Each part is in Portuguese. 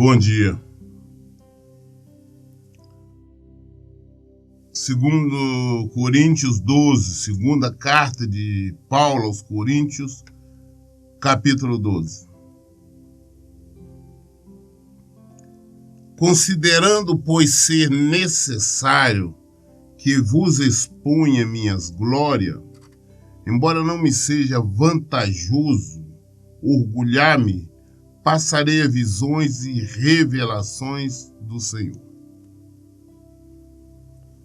Bom dia. Segundo Coríntios 12, segunda carta de Paulo aos Coríntios, capítulo 12. Considerando, pois, ser necessário que vos exponha minhas glórias, embora não me seja vantajoso orgulhar-me, passarei a visões e revelações do Senhor.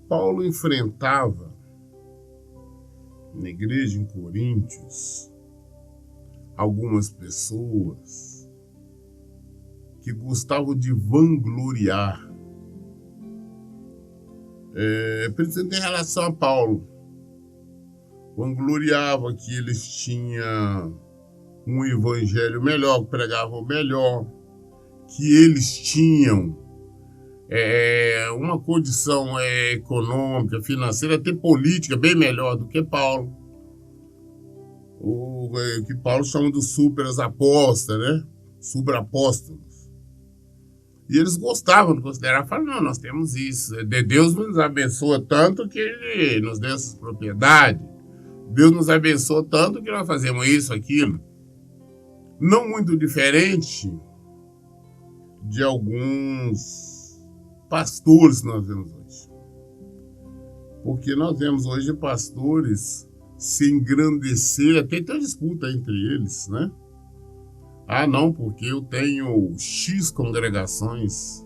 Paulo enfrentava na igreja em Coríntios algumas pessoas que gostavam de vangloriar, principalmente em relação a Paulo. Vangloriava que eles tinham um evangelho melhor, que pregavam melhor, que eles tinham uma condição econômica, financeira, até política bem melhor do que Paulo. O que Paulo chama dos superapóstolos, né? Superapóstolos. E eles gostavam de considerar, falaram, não, nós temos isso. Deus nos abençoa tanto que Ele nos deu essas propriedades. Deus nos abençoa tanto que nós fazemos isso, aquilo. Não muito diferente de alguns pastores que nós vemos hoje. Porque nós vemos hoje pastores se engrandecer, até tem uma disputa entre eles, né? Ah, não, porque eu tenho X congregações.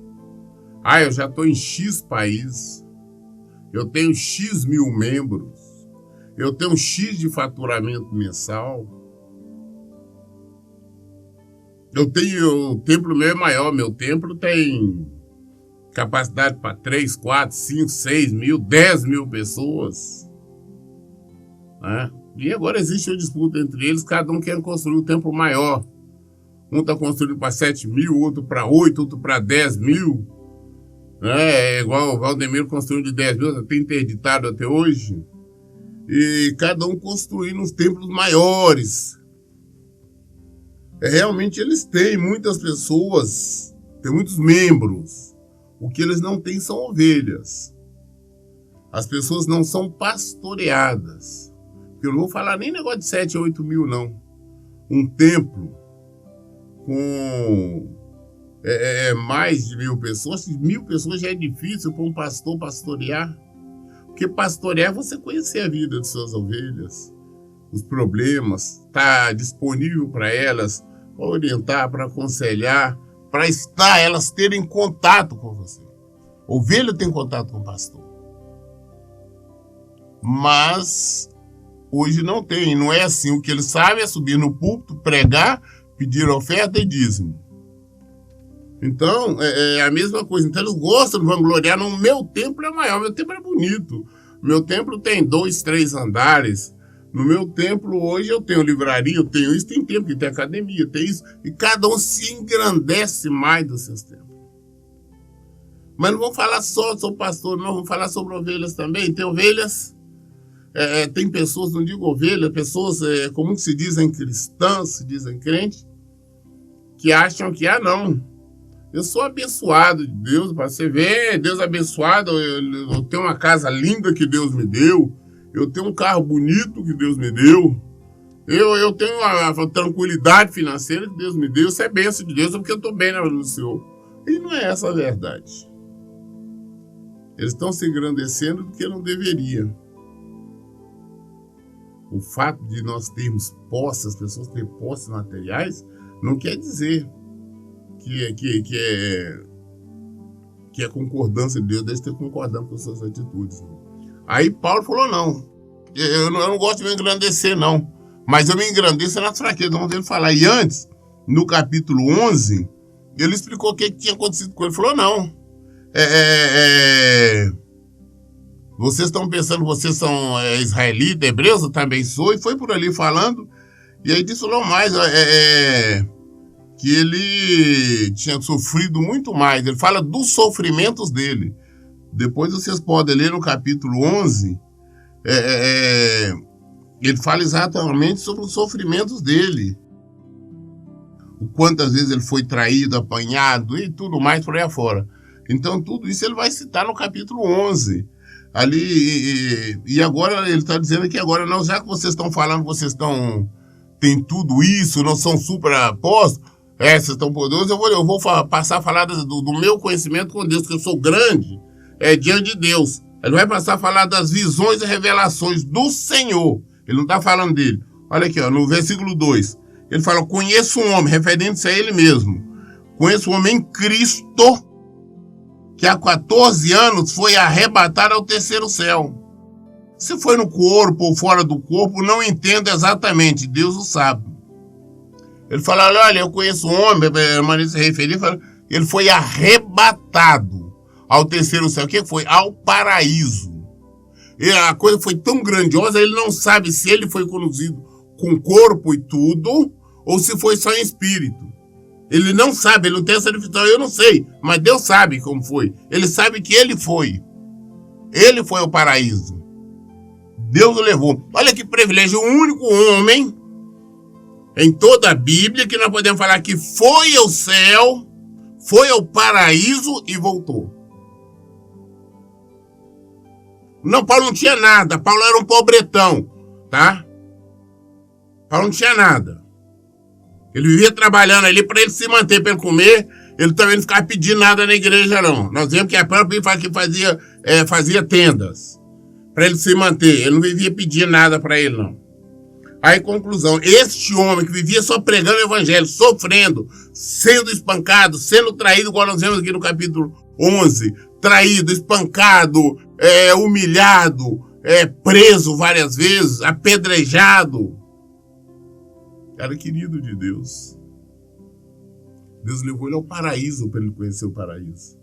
Ah, eu já estou em X país. Eu tenho X mil membros. Eu tenho X de faturamento mensal. O templo meu é maior. Meu templo tem capacidade para 3, 4, 5, 6 mil, 10 mil pessoas. Né? E agora existe uma disputa entre eles, cada um quer construir um templo maior. Um está construindo para 7 mil, outro para 8, outro para 10 mil. É igual o Valdemiro construiu de 10 mil, tem interditado até hoje. E cada um construindo uns templos maiores. Realmente eles têm muitas pessoas, têm muitos membros. O que eles não têm são ovelhas. As pessoas não são pastoreadas. Eu não vou falar nem negócio de 7 ou 8 mil, não. Um templo com mais de 1.000 pessoas. 1.000 pessoas já é difícil para um pastor pastorear. Porque pastorear é você conhecer a vida de suas ovelhas, os problemas, estar disponível para elas, para orientar, para aconselhar, para elas terem contato com você. Ovelha tem contato com o pastor. Mas hoje não tem, não é assim. O que ele sabe é subir no púlpito, pregar, pedir oferta e dízimo. Então, é a mesma coisa. Então, eles gostam de vangloriar. No meu templo é maior, meu templo é bonito. Meu templo tem 2, 3 andares. No meu templo, hoje, eu tenho livraria, eu tenho isso, tem templo, tem academia, tem isso. E cada um se engrandece mais dos seus templos. Mas não vamos falar só sobre pastor, não. Vamos falar sobre ovelhas também. Tem ovelhas, tem pessoas, não digo ovelhas, pessoas, como se dizem cristãs, se dizem crentes, que acham que, não, eu sou abençoado de Deus, para você ver, Deus abençoado, eu tenho uma casa linda que Deus me deu, eu tenho um carro bonito que Deus me deu, eu tenho uma tranquilidade financeira que Deus me deu, isso é bênção de Deus, porque eu estou bem no Senhor. E não é essa a verdade. Eles estão se engrandecendo do que não deveriam. O fato de nós termos posse, as pessoas terem posses materiais, não quer dizer que é concordância de Deus, deve ter concordância com suas atitudes. Aí Paulo falou, não, eu não gosto de me engrandecer, não, mas eu me engrandeço nas fraquezas, vamos ver ele falar. E antes, no capítulo 11, ele explicou o que tinha acontecido com ele. Ele falou, não, vocês estão pensando, vocês são israelitas, hebreus, eu também sou, e foi por ali falando, e aí disse não mais, que ele tinha sofrido muito mais. Ele fala dos sofrimentos dele. Depois vocês podem ler no capítulo 11, ele fala exatamente sobre os sofrimentos dele. o quantas vezes ele foi traído, apanhado e tudo mais por aí afora. Então, tudo isso ele vai citar no capítulo 11. Ali, e agora ele está dizendo que agora, não, já que vocês estão falando, tem tudo isso, não são super apóstolos, vocês estão poderosos, eu vou passar a falar do meu conhecimento com Deus, que eu sou grande diante de Deus. Ele vai passar a falar das visões e revelações do Senhor. Ele não está falando dele. Olha aqui, ó, no versículo 2. Ele fala, conheço um homem, referindo-se a ele mesmo. Conheço um homem em Cristo, que há 14 anos foi arrebatado ao terceiro céu. Se foi no corpo ou fora do corpo, não entendo exatamente, Deus o sabe. Ele fala, olha, eu conheço um homem, a se referir, ele foi arrebatado ao terceiro céu. O que foi? Ao paraíso. E a coisa foi tão grandiosa, ele não sabe se ele foi conduzido com corpo e tudo, ou se foi só em espírito. Ele não sabe, ele não tem essa definição, eu não sei, mas Deus sabe como foi. Ele sabe que ele foi. Ele foi ao paraíso. Deus o levou. Olha que privilégio, o único homem em toda a Bíblia que nós podemos falar que foi ao céu, foi ao paraíso e voltou. Não, Paulo não tinha nada, Paulo era um pobretão, tá? Paulo não tinha nada. Ele vivia trabalhando ali para ele se manter, para ele comer. Ele também não ficava pedindo nada na igreja, não. Nós vemos que a própria que fazia tendas para ele se manter. Ele não vivia pedindo nada para ele, não. Aí, conclusão, este homem que vivia só pregando o evangelho, sofrendo, sendo espancado, sendo traído, igual nós vemos aqui no capítulo 11, traído, espancado, humilhado, preso várias vezes, apedrejado. Cara querido de Deus. Deus levou ele ao paraíso para ele conhecer o paraíso.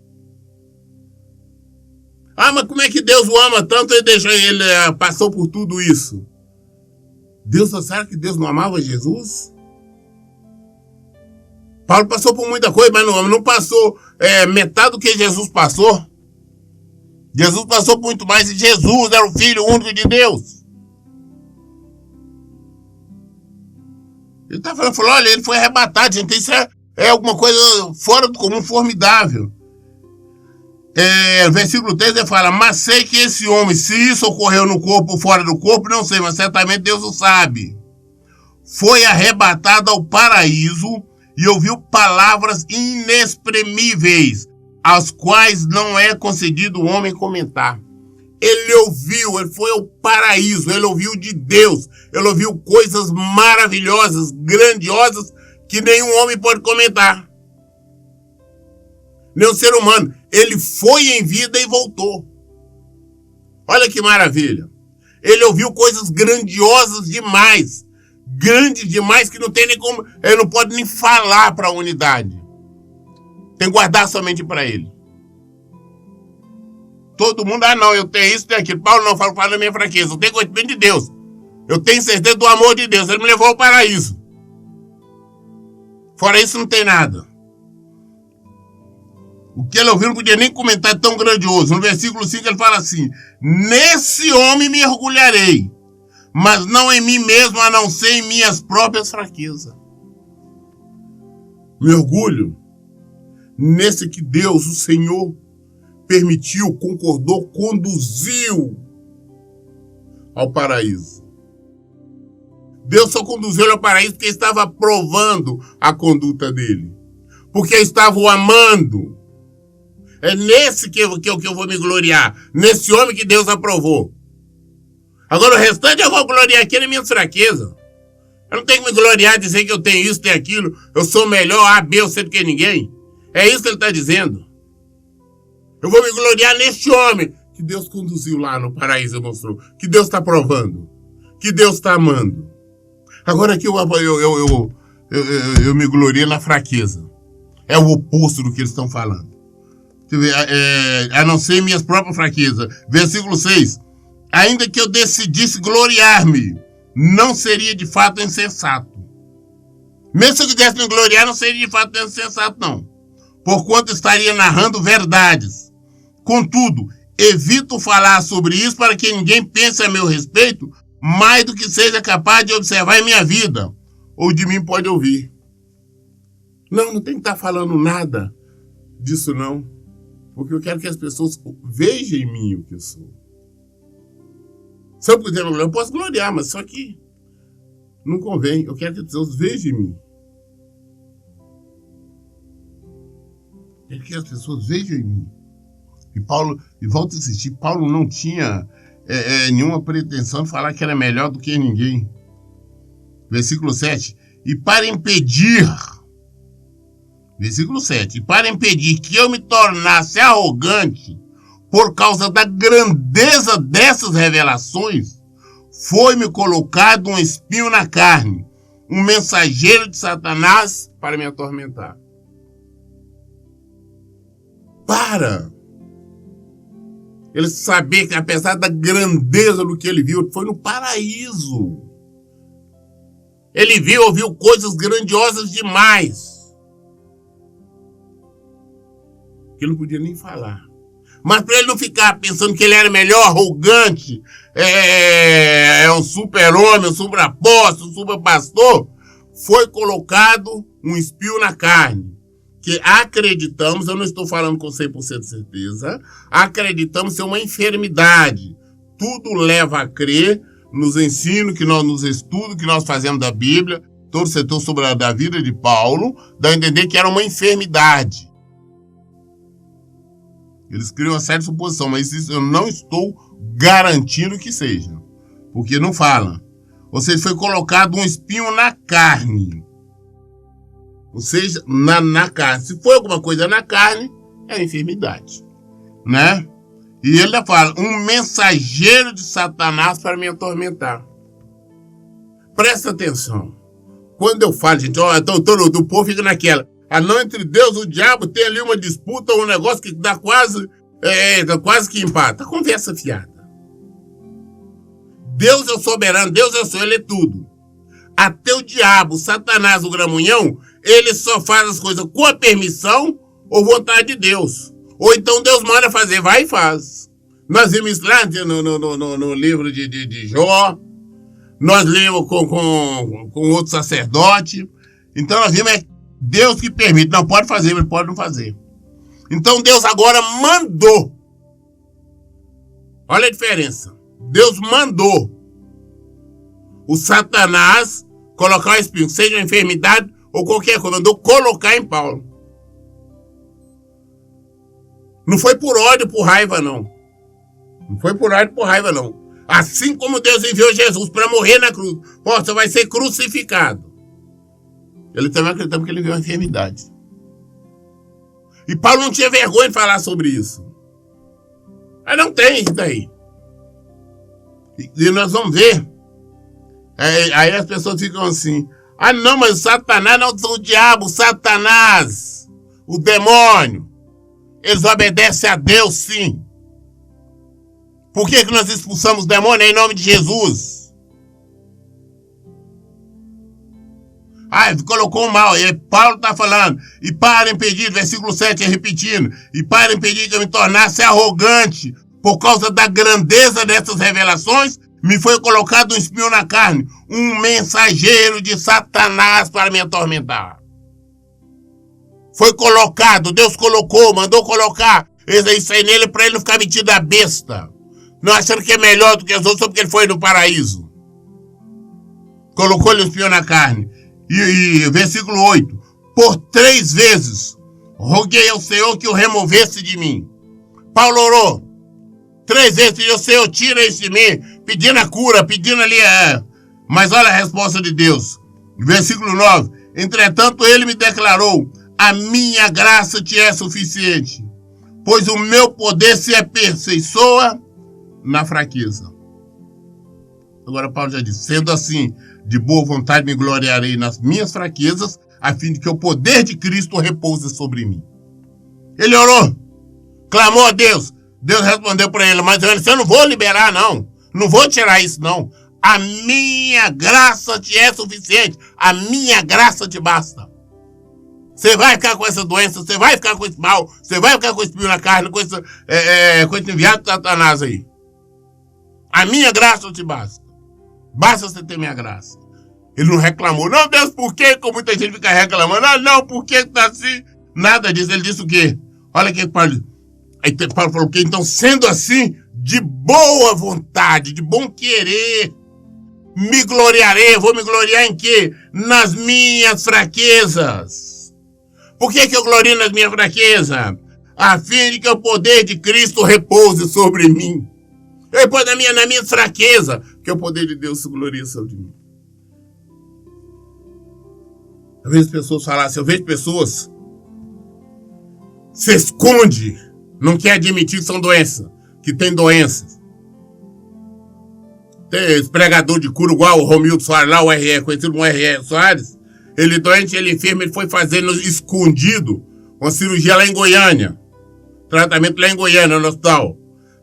Ah, mas como é que Deus o ama tanto e deixou ele, passou por tudo isso? Deus, será que Deus não amava Jesus? Paulo passou por muita coisa, mas não passou metade do que Jesus passou. Jesus passou por muito mais e Jesus era o Filho único de Deus. Ele está falando, olha, ele foi arrebatado, gente, isso é alguma coisa fora do comum, formidável. Versículo 3 ele fala, mas sei que esse homem, se isso ocorreu no corpo ou fora do corpo, não sei, mas certamente Deus o sabe. Foi arrebatado ao paraíso e ouviu palavras inexprimíveis, as quais não é concedido o homem comentar. Ele ouviu, ele foi ao paraíso, ele ouviu de Deus, ele ouviu coisas maravilhosas, grandiosas, que nenhum homem pode comentar. Nem o ser humano. Ele foi em vida e voltou. Olha que maravilha. Ele ouviu coisas grandiosas demais, grandes demais, que não tem nem como, ele não pode nem falar para a unidade. Tem que guardar somente para ele. Todo mundo, não, eu tenho isso, tenho aquilo. Paulo não, fala da minha fraqueza. Eu tenho conhecimento de Deus. Eu tenho certeza do amor de Deus. Ele me levou ao paraíso. Fora isso, não tem nada. O que ele ouviu não podia nem comentar, é tão grandioso. No versículo 5 ele fala assim, nesse homem me orgulharei, mas não em mim mesmo, a não ser em minhas próprias fraquezas. Me orgulho nesse que Deus, o Senhor, permitiu, concordou, conduziu ao paraíso. Deus só conduziu ele ao paraíso porque estava aprovando a conduta dele. Porque estava o amando. É nesse que eu vou me gloriar. Nesse homem que Deus aprovou. Agora o restante eu vou gloriar aqui nas minhas fraquezas. Eu não tenho que me gloriar, dizer que eu tenho isso, tenho aquilo. Eu sou melhor, A, B, eu sei do que ninguém. É isso que ele está dizendo. Eu vou me gloriar neste homem que Deus conduziu lá no paraíso e mostrou. Que Deus está provando. Que Deus está amando. Agora aqui eu me glorio na fraqueza. É o oposto do que eles estão falando. A não ser minhas próprias fraquezas. Versículo 6. Ainda que eu decidisse gloriar-me, não seria de fato insensato. Mesmo se eu quisesse me gloriar, não seria de fato insensato, não. Porquanto estaria narrando verdades. Contudo, evito falar sobre isso para que ninguém pense a meu respeito mais do que seja capaz de observar em minha vida, ou de mim pode ouvir. Não tem que estar falando nada disso, não. Porque eu quero que as pessoas vejam em mim o que eu sou. Se eu puder gloriar, eu posso gloriar, mas só que não convém. Eu quero que as pessoas vejam em mim. Eu quero que as pessoas vejam em mim. E volto a insistir, Paulo não tinha nenhuma pretensão de falar que era melhor do que ninguém. Versículo 7. Versículo 7. E para impedir que eu me tornasse arrogante por causa da grandeza dessas revelações, foi-me colocado um espinho na carne, um mensageiro de Satanás para me atormentar. Para ele saber que, apesar da grandeza do que ele viu, foi no paraíso. Ele ouviu coisas grandiosas demais, que ele não podia nem falar. Mas para ele não ficar pensando que ele era melhor, arrogante, um super-homem, um super-apóstolo, um super-pastor, foi colocado um espinho na carne. Que acreditamos, eu não estou falando com 100% de certeza, acreditamos ser uma enfermidade. Tudo leva a crer nos ensinos, nos estudos que nós fazemos da Bíblia, todo o setor sobre da vida de Paulo, dá a entender que era uma enfermidade. Eles criam uma séria suposição, mas isso eu não estou garantindo que seja. Porque não fala. Ou seja, foi colocado um espinho na carne. Ou seja, na carne. Se for alguma coisa na carne, é enfermidade. Né? E ele ainda fala, um mensageiro de Satanás para me atormentar. Presta atenção. Quando eu falo, gente, todo o povo fica naquela. Não, entre Deus e o diabo tem ali uma disputa, um negócio que dá quase que empata. Conversa fiada. Deus é o soberano, Deus é o Senhor, Ele é tudo. Até o diabo, Satanás, o gramunhão, ele só faz as coisas com a permissão ou vontade de Deus. Ou então Deus manda fazer, vai e faz. Nós vimos isso lá no livro de Jó. Nós lemos com outro sacerdote. Então nós vimos Deus que permite. Não pode fazer, mas pode não fazer. Então Deus agora mandou. Olha a diferença. Deus mandou o Satanás colocar o espinho, seja uma enfermidade ou qualquer coisa. Mandou colocar em Paulo. Não foi por ódio, por raiva, não. Não foi por ódio, por raiva, não. Assim como Deus enviou Jesus para morrer na cruz. Pô, você vai ser crucificado. Ele também acreditava que ele viu uma enfermidade. E Paulo não tinha vergonha de falar sobre isso. Mas não tem isso daí. E nós vamos ver. Aí as pessoas ficam assim. Não, mas o Satanás não é o diabo, o Satanás, o demônio. Eles obedecem a Deus, sim. Por que nós expulsamos o demônio em nome de Jesus? Colocou mal. Paulo está falando. E para impedir, versículo 7, repetindo. E para impedir que eu me tornasse arrogante por causa da grandeza dessas revelações, me foi colocado um espinho na carne, um mensageiro de Satanás para me atormentar. Foi colocado, Deus colocou, mandou colocar isso aí nele para ele não ficar metido a besta. Não achando que é melhor do que os outros só porque ele foi no paraíso. Colocou-lhe o espinho na carne. E versículo 8. Por 3 vezes roguei ao Senhor que o removesse de mim. Paulo orou 3 vezes, pediu, Senhor, tira isso de mim, pedindo a cura, pedindo ali Mas olha a resposta de Deus. Versículo 9. Entretanto, ele me declarou, a minha graça te é suficiente, pois o meu poder se aperfeiçoa na fraqueza. Agora Paulo já disse, sendo assim, de boa vontade me gloriarei nas minhas fraquezas, a fim de que o poder de Cristo repouse sobre mim. Ele orou, clamou a Deus. Deus respondeu para ele, mas eu não vou liberar, não. Não vou tirar isso, não. A minha graça te é suficiente. A minha graça te basta. Você vai ficar com essa doença, você vai ficar com esse mal, você vai ficar com esse espinho na carne, com esse enviado de Satanás aí. A minha graça te basta. Basta você ter minha graça. Ele não reclamou. Não, Deus, por quê? Como muita gente fica reclamando. Ah, não, por que tá assim? Nada disso. Ele disse o quê? Olha que Paulo... Aí Paulo falou o quê? Então, sendo assim, de boa vontade, de bom querer, me gloriarei. Vou me gloriar em quê? Nas minhas fraquezas. Por que eu glorio nas minhas fraquezas? A fim de que o poder de Cristo repouse sobre mim. Eu repouso na minha fraqueza, que o poder de Deus se gloria sobre mim. Eu vejo pessoas falar assim, eu vejo pessoas se esconde, não quer admitir que são doenças, que tem doenças. Tem esse pregador de cura igual o Romildo Soares lá, o R.E., conhecido como R.E. Soares. Ele doente, ele enfermo, ele foi fazendo escondido uma cirurgia lá em Goiânia. Tratamento lá em Goiânia, no hospital.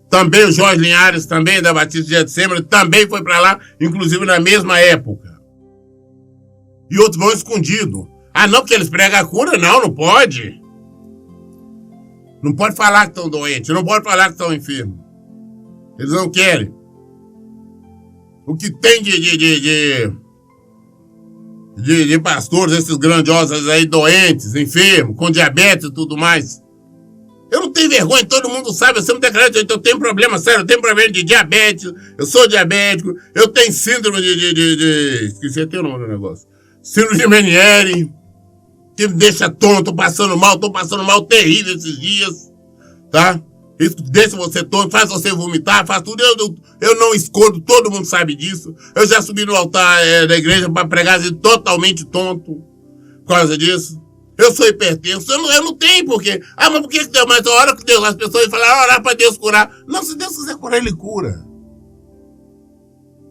Também o Jorge Linhares, também da Batista de Getsemane, também foi para lá, inclusive na mesma época. E outros vão escondido. Ah, não, porque eles pregam a cura? Não pode. Não pode falar que estão doentes, não pode falar que estão enfermos. Eles não querem. O que tem de pastores, esses grandiosos aí, doentes, enfermos, com diabetes e tudo mais. Eu não tenho vergonha, todo mundo sabe, eu sempre declaro, eu tenho problema sério, eu tenho problema de diabetes, eu sou diabético, eu tenho síndrome esqueci até o nome do negócio. Síndrome de Meniere, que me deixa tonto, tô passando mal terrível esses dias, tá? Isso deixa você tonto, faz você vomitar, faz tudo, eu não escondo, todo mundo sabe disso. Eu já subi no altar da igreja para pregar totalmente tonto, por causa disso. Eu sou hipertenso, eu não tenho porquê. Ah, mas por que Deus? Mas a hora que Deus, as pessoas falam, orar para Deus curar. Não, se Deus quiser curar, Ele cura.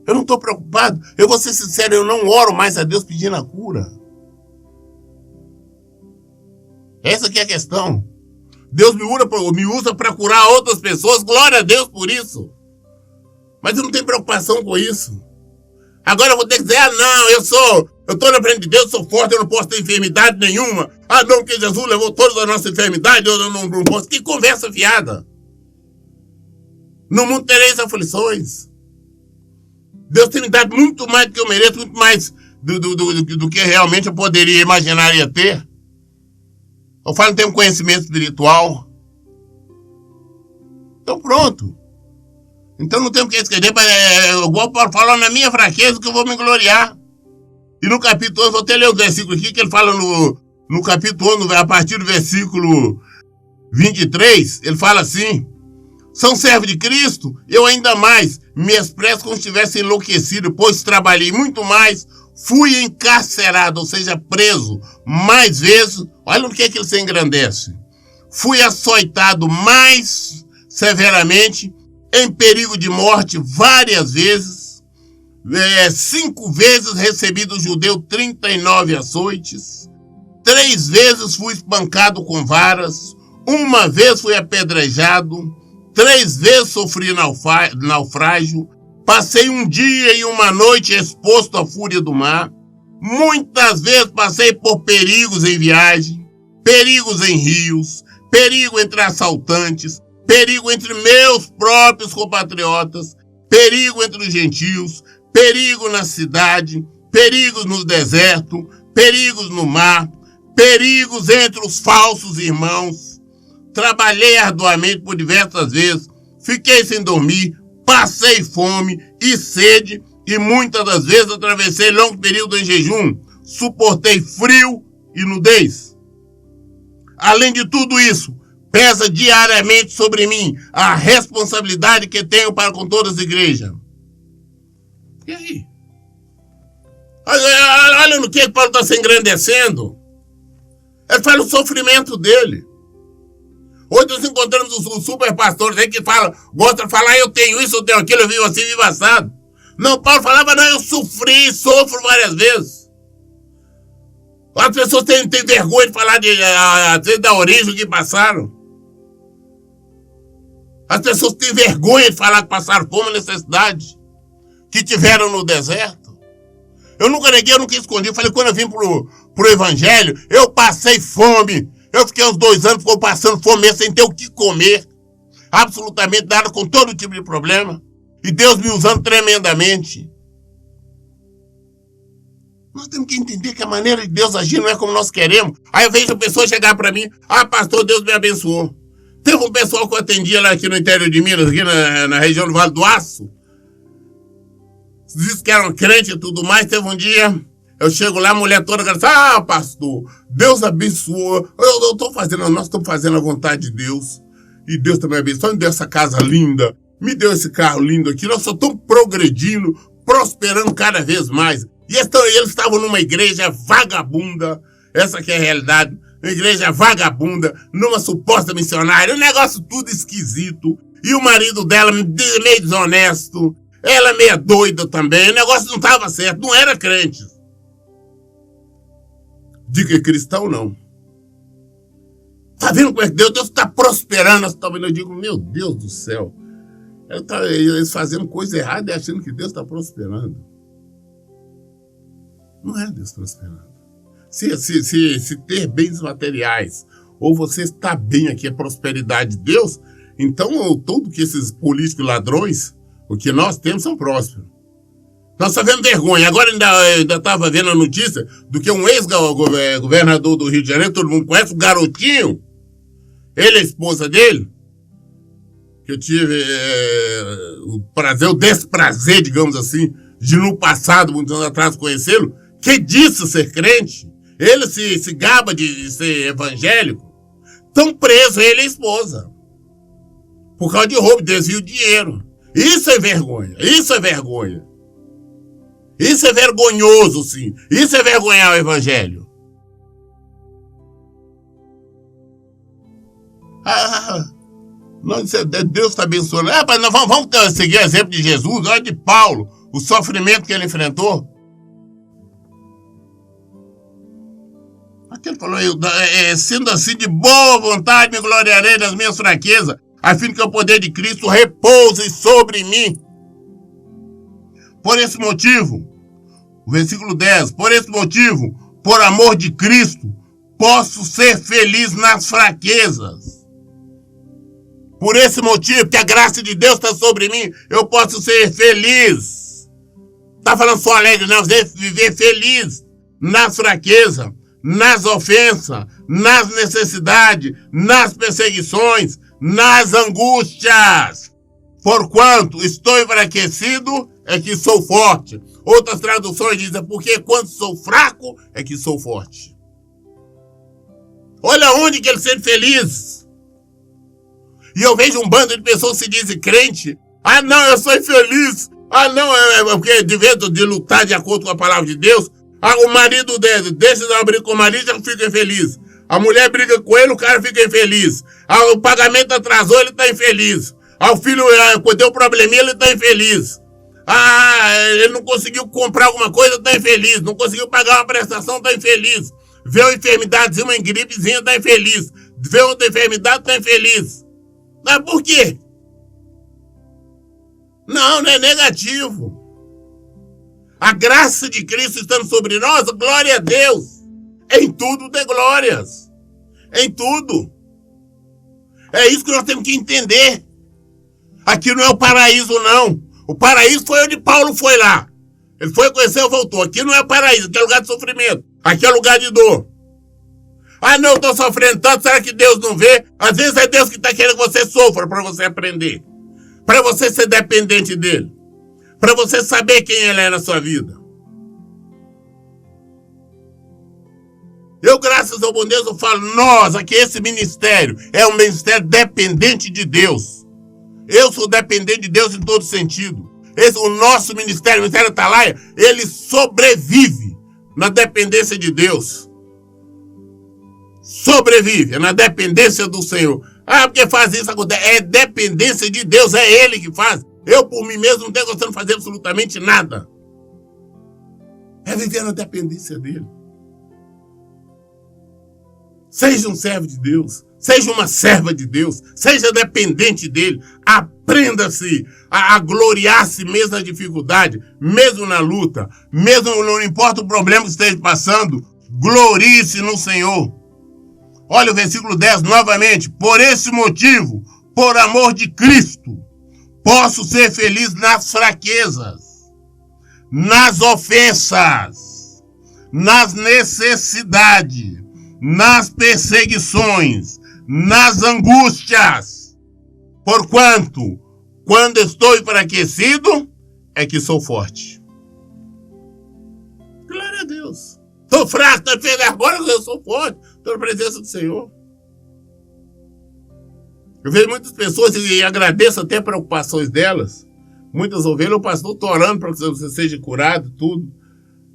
Eu não estou preocupado. Eu vou ser sincero, eu não oro mais a Deus pedindo a cura. Essa que é a questão. Deus me usa para curar outras pessoas, glória a Deus por isso. Mas eu não tenho preocupação com isso. Agora eu vou ter que dizer, não, eu estou na frente de Deus, sou forte, eu não posso ter enfermidade nenhuma. Ah, não, porque Jesus levou todas as nossas enfermidades, eu não posso. Que conversa fiada. No mundo tereis aflições. Deus tem me dado muito mais do que eu mereço, muito mais do que realmente eu poderia imaginar ia ter. Eu falo que tenho um conhecimento espiritual. Então pronto. Então não tenho o que esquecer, eu vou falar na minha fraqueza que eu vou me gloriar. E no capítulo 11, vou até ler o versículo aqui, que ele fala no capítulo 11, a partir do versículo 23, ele fala assim, são servos de Cristo, eu ainda mais me expresso como se estivesse enlouquecido, pois trabalhei muito mais, fui encarcerado, ou seja, preso mais vezes, olha o que é que ele se engrandece. Fui açoitado mais severamente, em perigo de morte várias vezes, 5 vezes recebi do judeu 39 açoites, 3 vezes fui espancado com varas, 1 vez fui apedrejado, 3 vezes sofri naufrágio, passei 1 dia e 1 noite exposto à fúria do mar, muitas vezes passei por perigos em viagem, perigos em rios, perigo entre assaltantes, perigo entre meus próprios compatriotas, perigo entre os gentios, perigo na cidade, perigos no deserto, perigos no mar, perigos entre os falsos irmãos. Trabalhei arduamente por diversas vezes, fiquei sem dormir, passei fome e sede e muitas das vezes atravessei longo período em jejum, suportei frio e nudez. Além de tudo isso, pesa diariamente sobre mim a responsabilidade que tenho para com todas as igrejas. E aí? Olha no que Paulo está se engrandecendo. Ele fala o sofrimento dele. Hoje nós encontramos os super pastores aí que gostam de falar, eu tenho isso, eu tenho aquilo, eu vivo assim, vivo assado. Não, Paulo falava, não, eu sofro várias vezes. As pessoas têm vergonha de falar da origem que passaram. As pessoas têm vergonha de falar que passaram fome e necessidade, que tiveram no deserto. Eu nunca neguei, eu nunca escondi. Eu falei, quando eu vim pro evangelho, eu passei fome. Eu fiquei uns 2 anos passando fome sem ter o que comer. Absolutamente nada, com todo tipo de problema. E Deus me usando tremendamente. Nós temos que entender que a maneira de Deus agir não é como nós queremos. Aí eu vejo a pessoa chegar para mim, pastor, Deus me abençoou. Teve um pessoal que eu atendia lá aqui no interior de Minas, aqui na região do Vale do Aço. Diz que eram crentes e tudo mais. Teve um dia, eu chego lá, a mulher toda, pastor, Deus abençoou. Nós estamos fazendo a vontade de Deus. E Deus também abençoou. Me deu essa casa linda, me deu esse carro lindo aqui. Nós só estamos progredindo, prosperando cada vez mais. E eles estavam numa igreja vagabunda, essa que é a realidade, uma igreja vagabunda, numa suposta missionária, um negócio tudo esquisito. E o marido dela meio desonesto, ela meio doida também, o negócio não estava certo, não era crente. Diga cristão não. Tá vendo como é que Deus está prosperando? Eu digo, meu Deus do céu, eles fazendo coisa errada e achando que Deus está prosperando. Não é Deus prosperando. Se ter bens materiais, ou você está bem aqui, a prosperidade de Deus, então tudo que esses políticos ladrões, o que nós temos, são prósperos. Nós só vemos vergonha. Agora ainda estava vendo a notícia do que um ex-governador do Rio de Janeiro, todo mundo conhece, o Garotinho, ele é a esposa dele, que eu tive o desprazer, digamos assim, de no passado, muitos anos atrás, conhecê-lo, que disse ser crente, ele se gaba de ser evangélico, estão presos ele e a esposa, por causa de roubo, desvio de dinheiro. Isso é vergonha, isso é vergonha. Isso é vergonhoso, sim. Isso é vergonhar o evangelho. Deus está abençoando. Nós vamos seguir o exemplo de Jesus, olha de Paulo, o sofrimento que ele enfrentou. Ele falou, sendo assim de boa vontade, me gloriarei das minhas fraquezas, a fim que o poder de Cristo repouse sobre mim. Por esse motivo, o versículo 10, por esse motivo, por amor de Cristo, posso ser feliz nas fraquezas. Por esse motivo, que a graça de Deus está sobre mim, eu posso ser feliz. Está falando só alegre, não, viver feliz nas fraquezas, nas ofensas, nas necessidades, nas perseguições, nas angústias. Porquanto estou enfraquecido, é que sou forte. Outras traduções dizem, porque quando sou fraco, é que sou forte. Olha onde que ele sente feliz. E eu vejo um bando de pessoas que se dizem crente. Não, eu sou infeliz. Não, porque de vez de lutar de acordo com a palavra de Deus, o marido dele, deixa de abrir com o marido, já fica infeliz. A mulher briga com ele, o cara fica infeliz. O pagamento atrasou, ele está infeliz. O filho deu probleminha, ele está infeliz. Ele não conseguiu comprar alguma coisa, está infeliz. Não conseguiu pagar uma prestação, está infeliz. Vê uma enfermidadezinha, uma gripezinha, está infeliz. Vê outra enfermidade, está infeliz. Mas por quê? Não é negativo. A graça de Cristo estando sobre nós, glória a Deus. Em tudo dê glórias. Em tudo. É isso que nós temos que entender. Aqui não é o paraíso, não. O paraíso foi onde Paulo foi lá. Ele foi conhecer e voltou. Aqui não é o paraíso, aqui é lugar de sofrimento. Aqui é lugar de dor. Não, eu estou sofrendo tanto, será que Deus não vê? Às vezes é Deus que está querendo que você sofra para você aprender. Para você ser dependente dele. Para você saber quem ele é na sua vida. Eu, graças ao bom Deus, eu falo, nós, aqui esse ministério é um ministério dependente de Deus. Eu sou dependente de Deus em todo sentido. O nosso ministério, o Ministério Atalaia, ele sobrevive na dependência de Deus. Sobrevive na dependência do Senhor. Porque faz isso, acontece. É dependência de Deus, é Ele que faz. Eu, por mim mesmo, não tenho gostado de fazer absolutamente nada. É viver na dependência dEle. Seja um servo de Deus. Seja uma serva de Deus. Seja dependente dEle. Aprenda-se a gloriar-se mesmo na dificuldade, mesmo na luta, mesmo não importa o problema que esteja passando, glorie-se no Senhor. Olha o versículo 10 novamente. Por esse motivo, por amor de Cristo, posso ser feliz nas fraquezas, nas ofensas, nas necessidades, nas perseguições, nas angústias. Porquanto, quando estou enfraquecido, é que sou forte. Glória a Deus. Estou fraco, estou enfermo, agora eu sou forte. Estou na presença do Senhor. Eu vejo muitas pessoas e agradeço até preocupações delas. Muitas ovelhas, o pastor está orando para que você seja curado, tudo.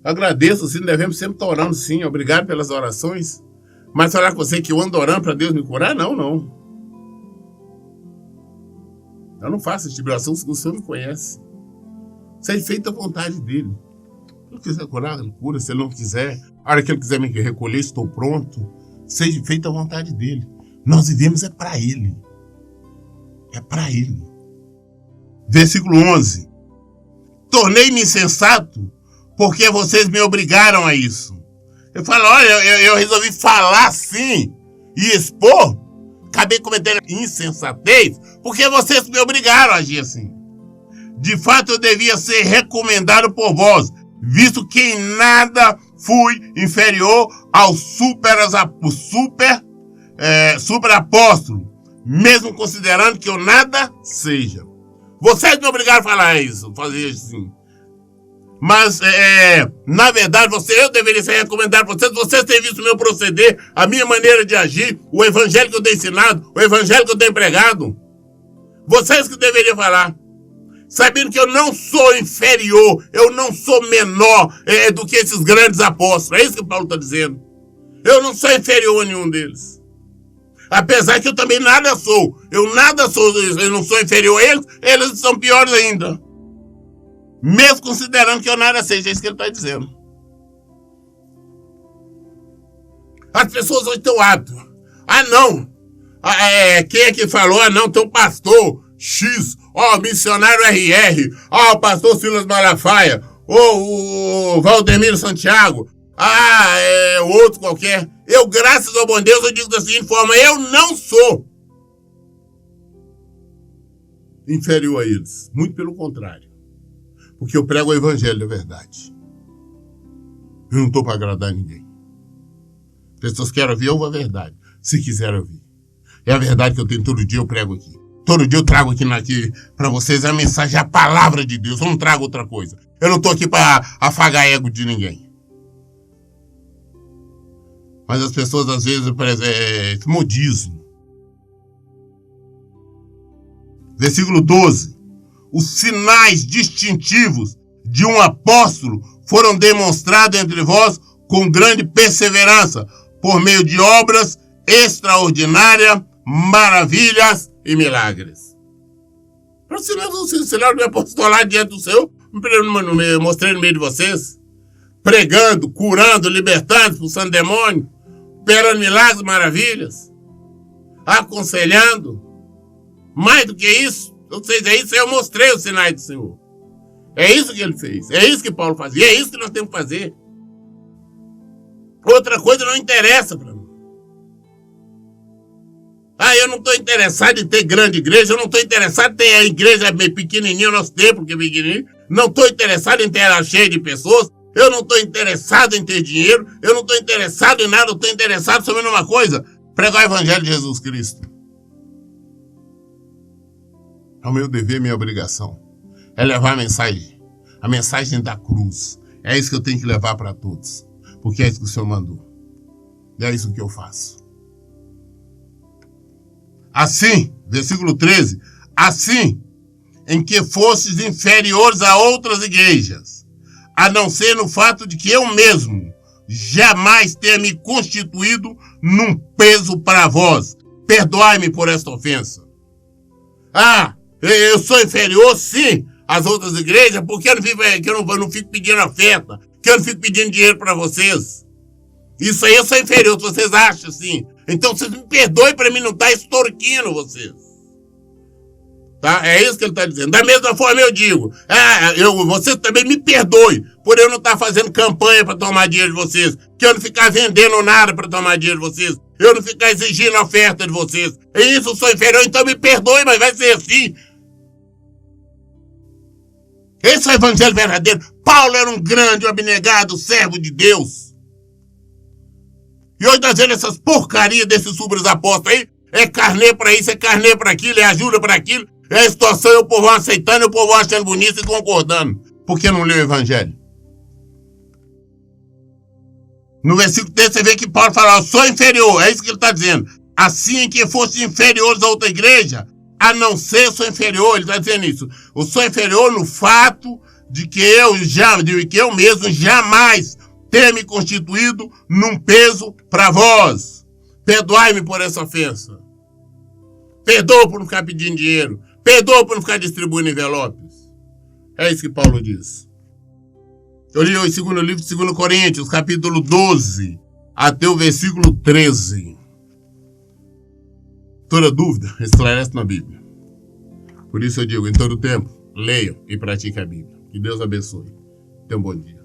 Agradeço, sim, devemos sempre estar orando, sim. Obrigado pelas orações. Mas falar com você que eu ando orando para Deus me curar? Não, não. Eu não faço esse tipo de oração, o Senhor me conhece. Seja feita a vontade dele. Se ele quiser curar, ele cura. Se ele não quiser, a hora que ele quiser me recolher, estou pronto. Seja feita a vontade dele. Nós vivemos é para ele. É para ele. Versículo 11. Tornei-me insensato porque vocês me obrigaram a isso. Eu falo, olha, eu resolvi falar assim e expor. Acabei cometendo insensatez porque vocês me obrigaram a agir assim. De fato, eu devia ser recomendado por vós, visto que em nada fui inferior ao super apóstolo, mesmo considerando que eu nada seja. Vocês me obrigaram a falar isso, fazer assim. Mas, na verdade, eu deveria ser recomendado para vocês. Vocês têm visto o meu proceder, a minha maneira de agir, o evangelho que eu tenho ensinado, o evangelho que eu tenho pregado. Vocês que deveriam falar. Sabendo que eu não sou inferior, eu não sou menor do que esses grandes apóstolos. É isso que Paulo está dizendo. Eu não sou inferior a nenhum deles. Apesar que eu também nada sou. Eu não sou inferior a eles, eles são piores ainda. Mesmo considerando que eu nada seja, é isso que ele está dizendo. As pessoas hoje estão aptas. Ah, não. Quem é que falou? Ah, não, tem um pastor X. Missionário RR. O pastor Silas Malafaia. O Valdemiro Santiago. Outro qualquer. Eu, graças ao bom Deus, eu digo da seguinte forma: eu não sou inferior a eles. Muito pelo contrário. Porque eu prego o evangelho da verdade. Eu não estou para agradar ninguém. Pessoas querem ouvir, eu vou a verdade. Se quiserem ouvir. É a verdade que eu tenho todo dia, eu prego aqui. Todo dia eu trago aqui para vocês a mensagem, a palavra de Deus. Eu não trago outra coisa. Eu não estou aqui para afagar ego de ninguém. Mas as pessoas, às vezes, modismo. Versículo 12. Os sinais distintivos de um apóstolo foram demonstrados entre vós com grande perseverança, por meio de obras extraordinárias, maravilhas e milagres. Para o sinal do apostolado diante do Senhor, mostrei no meio de vocês, pregando, curando, libertando, expulsando demônio, operando milagres, maravilhas, aconselhando. Mais do que isso, ou seja, isso eu mostrei os sinais do Senhor. É isso que ele fez, é isso que Paulo fazia, é isso que nós temos que fazer. Outra coisa não interessa para mim. Eu não estou interessado em ter grande igreja, eu não estou interessado em ter a igreja bem pequenininha, o nosso templo que é pequenininho, não estou interessado em ter ela cheia de pessoas, eu não estou interessado em ter dinheiro, eu não estou interessado em nada, eu estou interessado somente numa coisa: pregar o evangelho de Jesus Cristo. É o meu dever, minha obrigação. É levar a mensagem da cruz. É isso que eu tenho que levar para todos. Porque é isso que o Senhor mandou. E é isso que eu faço. Assim, versículo 13. Assim, em que fostes inferiores a outras igrejas, a não ser no fato de que eu mesmo jamais tenha me constituído num peso para vós. Perdoai-me por esta ofensa. Eu sou inferior, sim, às outras igrejas, porque eu não fico pedindo oferta, que eu não fico pedindo dinheiro para vocês. Isso aí eu sou inferior, se vocês acham assim. Então vocês me perdoem para mim não estar extorquindo vocês. Tá? É isso que ele está dizendo. Da mesma forma eu digo, vocês também me perdoem por eu não estar fazendo campanha para tomar dinheiro de vocês, que eu não ficar vendendo nada para tomar dinheiro de vocês, eu não ficar exigindo oferta de vocês. É isso, eu sou inferior, então me perdoe, mas vai ser assim. Esse é o evangelho verdadeiro. Paulo era um grande, abnegado servo de Deus. E hoje nós vendo essas porcarias desses subos apóstolos aí, é carnê pra isso, é carnê pra aquilo, é ajuda pra aquilo, é a situação, e o povo aceitando, e o povo achando bonito e concordando. Por que não leu o evangelho? No versículo 3 você vê que Paulo fala, eu sou inferior, é isso que ele está dizendo. Assim que fossem inferiores a outra igreja, a não ser sou inferior, ele está dizendo isso. Eu sou inferior no fato de que eu mesmo jamais tenha me constituído num peso para vós. Perdoai-me por essa ofensa. Perdoa por não ficar pedindo dinheiro. Perdoa por não ficar distribuindo envelopes. É isso que Paulo diz. Eu li o segundo livro de 2 Coríntios, capítulo 12, até o versículo 13. Toda dúvida, esclarece na Bíblia. Por isso eu digo, em todo tempo, leiam e pratiquem a Bíblia. Que Deus abençoe. Tenha um bom dia.